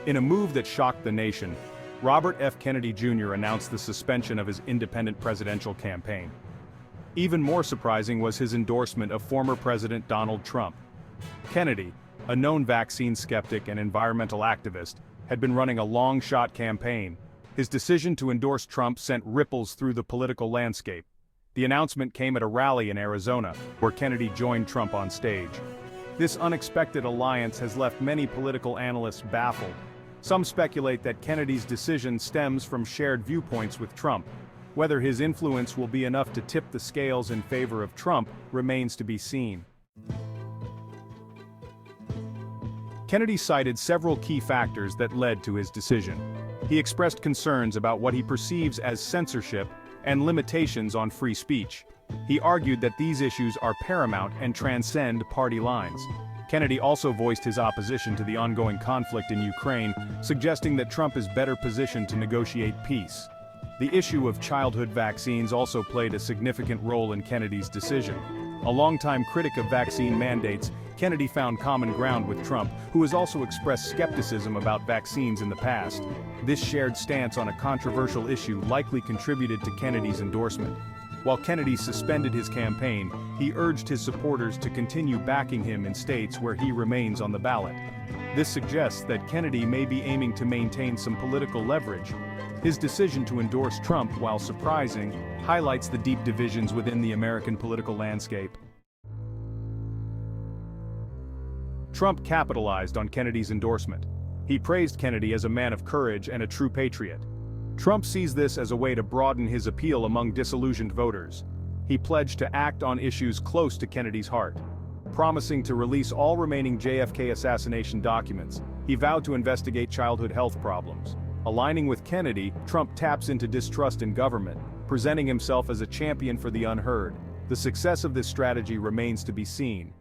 In a move that shocked the nation, Robert F. Kennedy Jr. announced the suspension of his independent presidential campaign. Even more surprising was his endorsement of former President Donald Trump. Kennedy, a known vaccine skeptic and environmental activist, had been running a long-shot campaign. His decision to endorse Trump sent ripples through the political landscape. The announcement came at a rally in Arizona, where Kennedy joined Trump on stage. This unexpected alliance has left many political analysts baffled. Some speculate that Kennedy's decision stems from shared viewpoints with Trump. Whether his influence will be enough to tip the scales in favor of Trump remains to be seen. Kennedy cited several key factors that led to his decision. He expressed concerns about what he perceives as censorship and limitations on free speech. He argued that these issues are paramount and transcend party lines. Kennedy also voiced his opposition to the ongoing conflict in Ukraine, suggesting that Trump is better positioned to negotiate peace. The issue of childhood vaccines also played a significant role in Kennedy's decision. A longtime critic of vaccine mandates, Kennedy found common ground with Trump, who has also expressed skepticism about vaccines in the past. This shared stance on a controversial issue likely contributed to Kennedy's endorsement. While Kennedy suspended his campaign, he urged his supporters to continue backing him in states where he remains on the ballot. This suggests that Kennedy may be aiming to maintain some political leverage. His decision to endorse Trump, while surprising, highlights the deep divisions within the American political landscape. Trump capitalized on Kennedy's endorsement. He praised Kennedy as a man of courage and a true patriot. Trump sees this as a way to broaden his appeal among disillusioned voters. He pledged to act on issues close to Kennedy's heart. Promising to release all remaining JFK assassination documents, he vowed to investigate childhood health problems. Aligning with Kennedy, Trump taps into distrust in government, presenting himself as a champion for the unheard. The success of this strategy remains to be seen.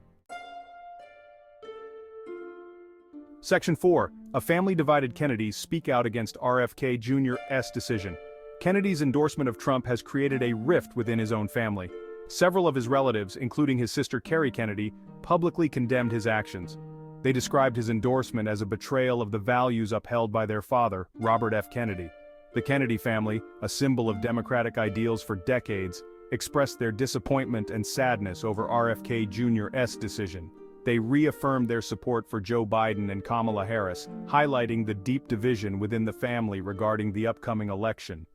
Section 4. A family divided Kennedys speak out against RFK Jr.'s decision. Kennedy's endorsement of Trump has created a rift within his own family. Several of his relatives, including his sister Carrie Kennedy, publicly condemned his actions. They described his endorsement as a betrayal of the values upheld by their father, Robert F. Kennedy. The Kennedy family, a symbol of democratic ideals for decades, expressed their disappointment and sadness over RFK Jr.'s decision. They reaffirmed their support for Joe Biden and Kamala Harris, highlighting the deep division within the family regarding the upcoming election.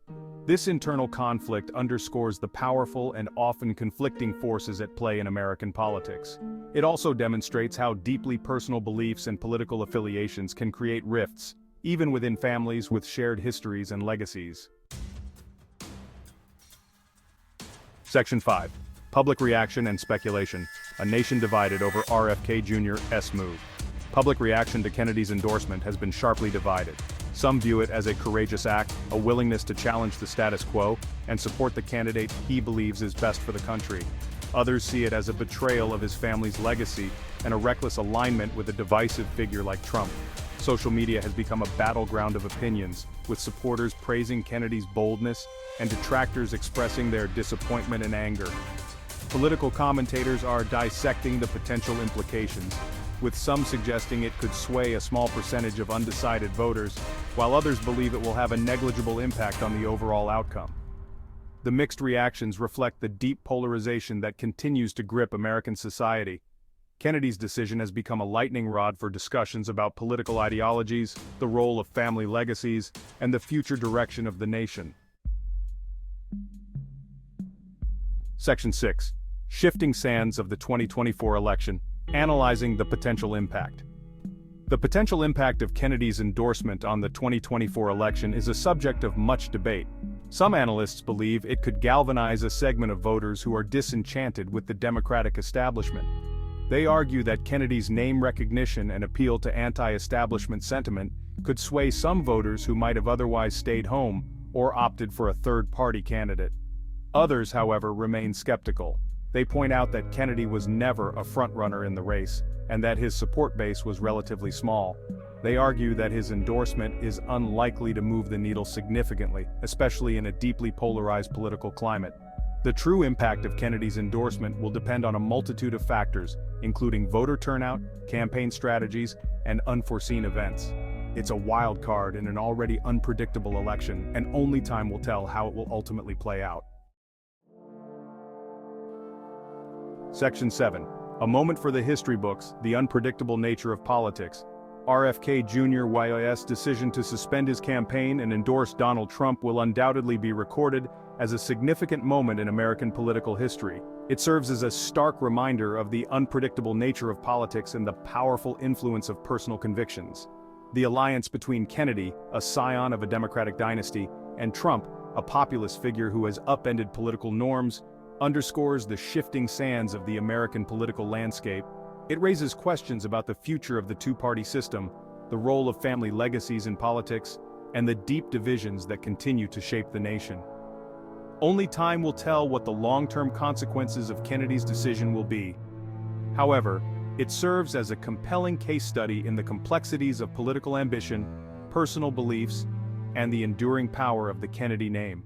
This internal conflict underscores the powerful and often conflicting forces at play in American politics. It also demonstrates how deeply personal beliefs and political affiliations can create rifts, even within families with shared histories and legacies. Section 5. Public reaction and speculation. A nation divided over RFK Jr.'s move. Public reaction to Kennedy's endorsement has been sharply divided. Some view it as a courageous act, a willingness to challenge the status quo, and support the candidate he believes is best for the country. Others see it as a betrayal of his family's legacy and a reckless alignment with a divisive figure like Trump. Social media has become a battleground of opinions, with supporters praising Kennedy's boldness and detractors expressing their disappointment and anger. Political commentators are dissecting the potential implications, with some suggesting it could sway a small percentage of undecided voters, while others believe it will have a negligible impact on the overall outcome. The mixed reactions reflect the deep polarization that continues to grip American society. Kennedy's decision has become a lightning rod for discussions about political ideologies, the role of family legacies, and the future direction of the nation. Section 6. Shifting sands of the 2024 election, analyzing the potential impact. The potential impact of Kennedy's endorsement on the 2024 election is a subject of much debate. Some analysts believe it could galvanize a segment of voters who are disenchanted with the Democratic establishment. They argue that Kennedy's name recognition and appeal to anti-establishment sentiment could sway some voters who might have otherwise stayed home or opted for a third-party candidate. Others, however, remain skeptical. They point out that Kennedy was never a frontrunner in the race, and that his support base was relatively small. They argue that his endorsement is unlikely to move the needle significantly, especially in a deeply polarized political climate. The true impact of Kennedy's endorsement will depend on a multitude of factors, including voter turnout, campaign strategies, and unforeseen events. It's a wild card in an already unpredictable election, and only time will tell how it will ultimately play out. Section 7. A moment for the history books, the unpredictable nature of politics. RFK Jr.'s decision to suspend his campaign and endorse Donald Trump will undoubtedly be recorded as a significant moment in American political history. It serves as a stark reminder of the unpredictable nature of politics and the powerful influence of personal convictions. The alliance between Kennedy, a scion of a Democratic dynasty, and Trump, a populist figure who has upended political norms, underscores the shifting sands of the American political landscape. It raises questions about the future of the two-party system, the role of family legacies in politics, and the deep divisions that continue to shape the nation. Only time will tell what the long-term consequences of Kennedy's decision will be. However, it serves as a compelling case study in the complexities of political ambition, personal beliefs, and the enduring power of the Kennedy name.